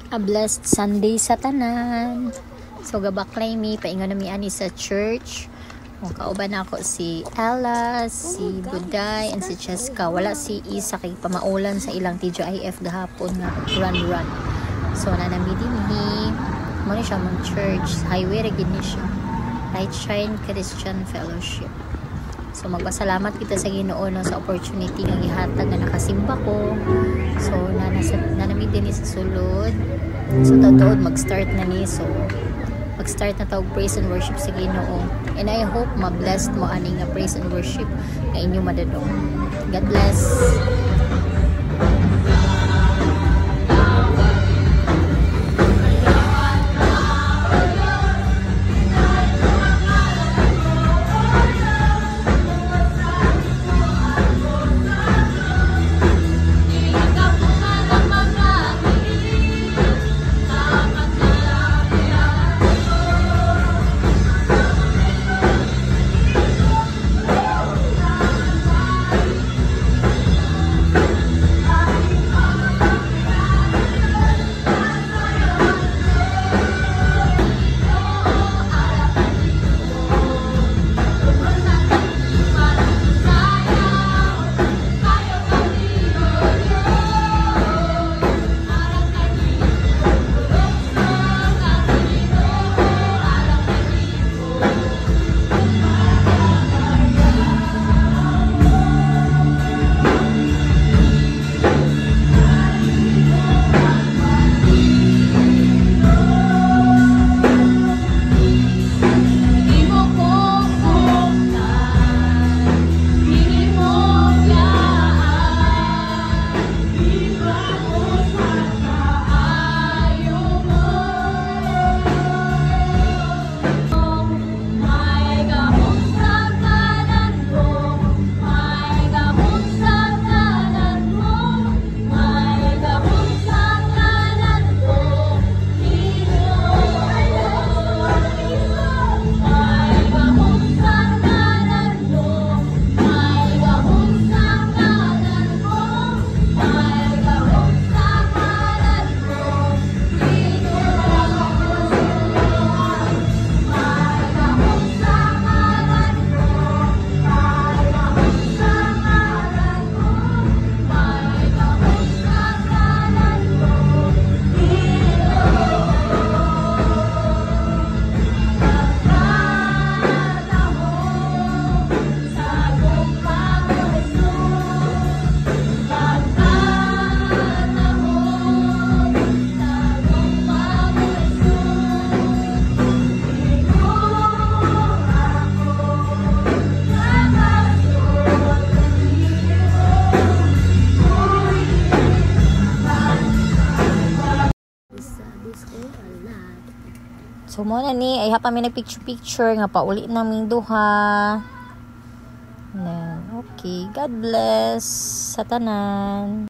A blessed Sunday sa tanan. So gabaklay mi paingon mi ani sa church. O kauban ako si Ella, si Buday, and si Cheska. Wala si Isa kay pamaulan sa ilang TGIF gahapon nga run. So nanami dinhi mo ni siya mong church, highway ra gid ni siya. Light Shine Christian Fellowship. So magpasalamat kita sa Ginoo no, sa opportunity nga gihatag nga nakasimba ko. So nanami din sa sulod. So tuod mag-start na ni. So mag-start na tawag praise and worship sa Ginoo. And I hope ma-blessed mo ani nga praise and worship nga inyo madadong. God bless. So mo na ni ay hapa mi nagpicture nga pauli naming duha. Okay, God bless sa tanan.